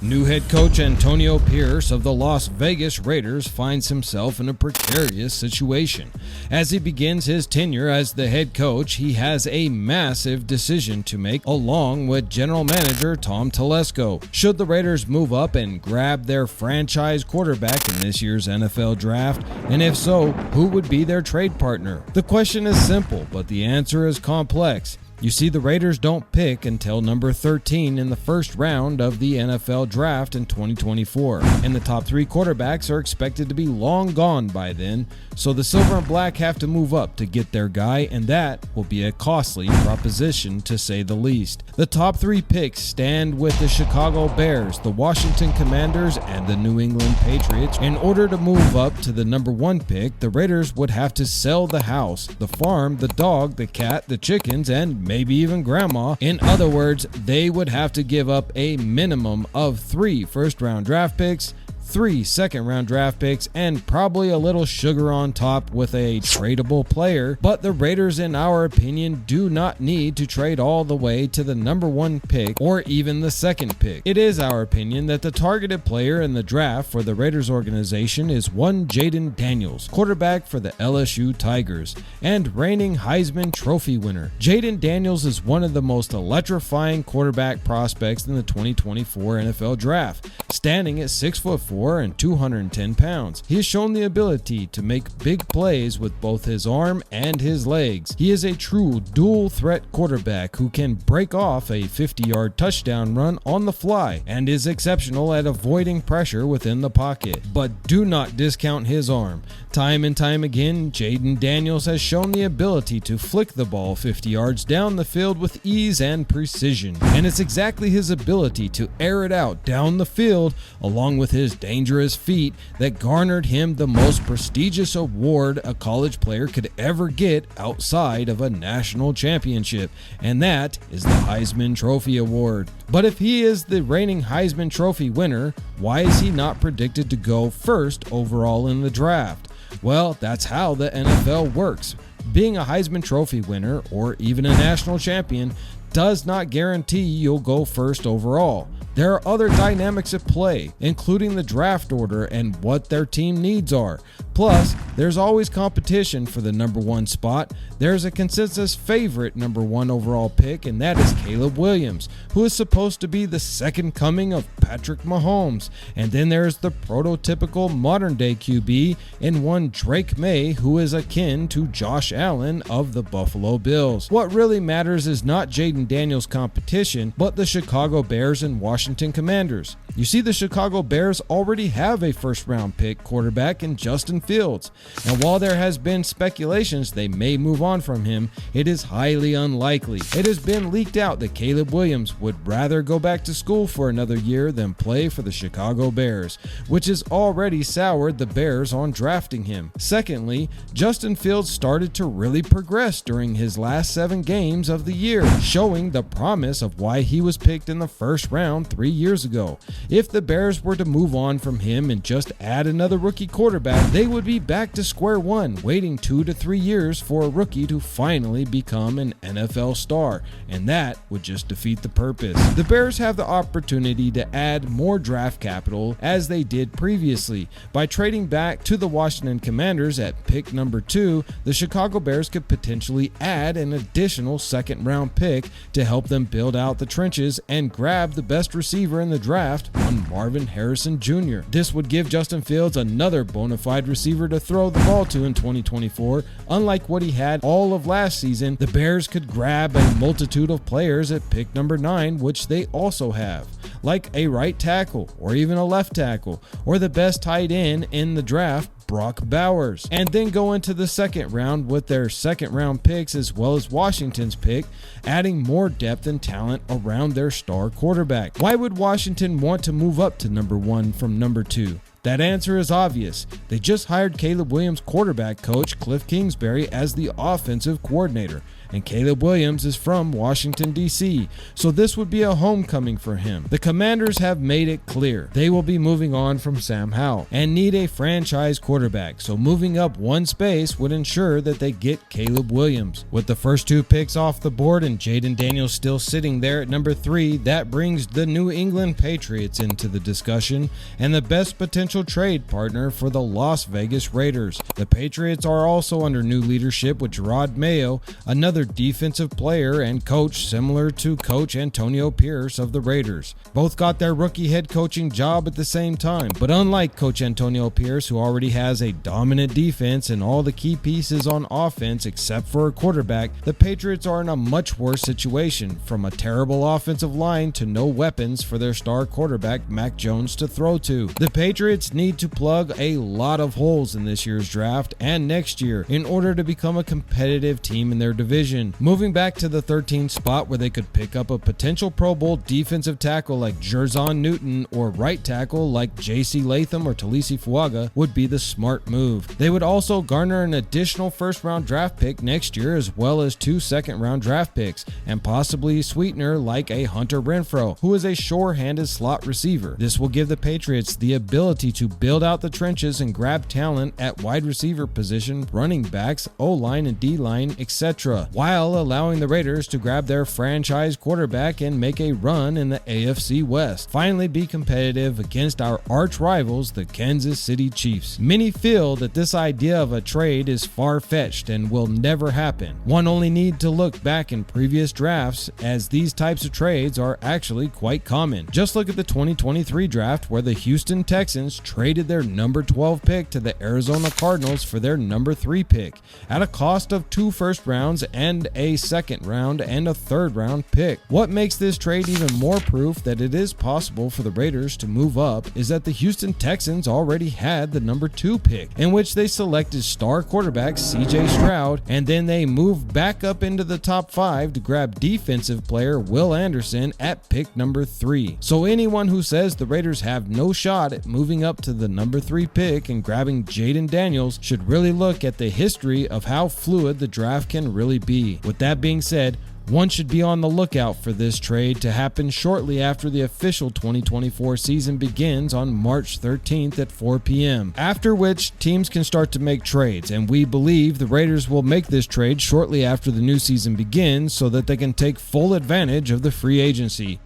New head coach Antonio Pierce of the Las Vegas Raiders finds himself in a precarious situation. As he begins his tenure as the head coach, he has a massive decision to make along with general manager Tom Telesco. Should the Raiders move up and grab their franchise quarterback in this year's NFL draft? And if so, who would be their trade partner? The question is simple, but the answer is complex. You see, the Raiders don't pick until number 13 in the first round of the NFL draft in 2024, and the top 3 quarterbacks are expected to be long gone by then, so the Silver and Black have to move up to get their guy, and that will be a costly proposition to say the least. The top 3 picks stand with the Chicago Bears, the Washington Commanders, and the New England Patriots. In order to move up to the number 1 pick, the Raiders would have to sell the house, the farm, the dog, the cat, the chickens, and maybe even grandma. In other words, they would have to give up a minimum of 3 first-round draft picks, 3 second-round draft picks, and probably a little sugar on top with a tradable player. But the Raiders, in our opinion, do not need to trade all the way to the number 1 pick or even the 2nd pick. It is our opinion that the targeted player in the draft for the Raiders organization is one Jayden Daniels, quarterback for the LSU Tigers and reigning Heisman Trophy winner. Jayden Daniels is one of the most electrifying quarterback prospects in the 2024 NFL draft, standing at 6'4" and 210 pounds. He has shown the ability to make big plays with both his arm and his legs. He is a true dual threat quarterback who can break off a 50-yard touchdown run on the fly and is exceptional at avoiding pressure within the pocket. But do not discount his arm. Time and time again, Jayden Daniels has shown the ability to flick the ball 50 yards down the field with ease and precision. And it's exactly his ability to air it out down the field, along with his dangerous feet, that garnered him the most prestigious award a college player could ever get outside of a national championship, and that is the Heisman Trophy Award. But if he is the reigning Heisman Trophy winner, why is he not predicted to go first overall in the draft? Well, that's how the NFL works. Being a Heisman Trophy winner or even a national champion does not guarantee you'll go first overall. There are other dynamics at play, including the draft order and what their team needs are. Plus, there's always competition for the number 1 spot. There's a consensus favorite number 1 overall pick, and that is Caleb Williams, who is supposed to be the second coming of Patrick Mahomes. And then there's the prototypical modern-day QB in one Drake May, who is akin to Josh Allen of the Buffalo Bills. What really matters is not Jayden Daniels' competition, but the Chicago Bears and Washington Commanders. You see, the Chicago Bears already have a first-round pick quarterback in Justin Fields, and while there has been speculations they may move on from him, it is highly unlikely. It has been leaked out that Caleb Williams would rather go back to school for another year than play for the Chicago Bears, which has already soured the Bears on drafting him. Secondly, Justin Fields started to really progress during his last 7 games of the year, showing the promise of why he was picked in the first round 3 years ago. If the Bears were to move on from him and just add another rookie quarterback, they would be back to square one, waiting 2 to 3 years for a rookie to finally become an NFL star, and that would just defeat the purpose. The Bears have the opportunity to add more draft capital as they did previously. By trading back to the Washington Commanders at pick number 2, the Chicago Bears could potentially add an additional second-round pick to help them build out the trenches and grab the best receiver in the draft, one Marvin Harrison Jr. This would give Justin Fields another bona fide receiver to throw the ball to in 2024. Unlike what he had all of last season, the Bears could grab a multitude of players at pick number 9, which they also have, like a right tackle or even a left tackle, or the best tight end in the draft, Brock Bowers, and then go into the second round with their second round picks as well as Washington's pick, adding more depth and talent around their star quarterback. Why would Washington want to move up to number 1 from number 2? That answer is obvious. They just hired Caleb Williams quarterback coach Cliff Kingsbury as the offensive coordinator, and Caleb Williams is from Washington, D.C., so this would be a homecoming for him. The Commanders have made it clear they will be moving on from Sam Howell and need a franchise quarterback, so moving up one space would ensure that they get Caleb Williams. With the first 2 picks off the board and Jayden Daniels still sitting there at number 3, that brings the New England Patriots into the discussion and the best potential trade partner for the Las Vegas Raiders. The Patriots are also under new leadership with Gerard Mayo, another defensive player and coach similar to Coach Antonio Pierce of the Raiders. Both got their rookie head coaching job at the same time, but unlike Coach Antonio Pierce, who already has a dominant defense and all the key pieces on offense except for a quarterback, the Patriots are in a much worse situation, from a terrible offensive line to no weapons for their star quarterback Mac Jones to throw to. The Patriots need to plug a lot of holes in this year's draft and next year in order to become a competitive team in their division. Moving back to the 13th spot where they could pick up a potential Pro Bowl defensive tackle like Jerzon Newton or right tackle like J.C. Latham or Talisi Fuaga would be the smart move. They would also garner an additional first-round draft pick next year, as well as 2 second-round draft picks and possibly a sweetener like a Hunter Renfrow, who is a sure-handed slot receiver. This will give the Patriots the ability to build out the trenches and grab talent at wide receiver position, running backs, O-line and D-line, etc., while allowing the Raiders to grab their franchise quarterback and make a run in the AFC West. Finally, be competitive against our arch rivals, the Kansas City Chiefs. Many feel that this idea of a trade is far-fetched and will never happen. One only need to look back in previous drafts, as these types of trades are actually quite common. Just look at the 2023 draft, where the Houston Texans traded their number 12 pick to the Arizona Cardinals for their number 3 pick at a cost of 2 first rounds and a second round and a third round pick. What makes this trade even more proof that it is possible for the Raiders to move up is that the Houston Texans already had the number 2 pick, in which they selected star quarterback CJ Stroud, and then they moved back up into the top 5 to grab defensive player Will Anderson at pick number 3. So anyone who says the Raiders have no shot at moving up to the number 3 pick and grabbing Jayden Daniels should really look at the history of how fluid the draft can really be. With that being said, one should be on the lookout for this trade to happen shortly after the official 2024 season begins on March 13th at 4 p.m., after which teams can start to make trades, and we believe the Raiders will make this trade shortly after the new season begins so that they can take full advantage of the free agency.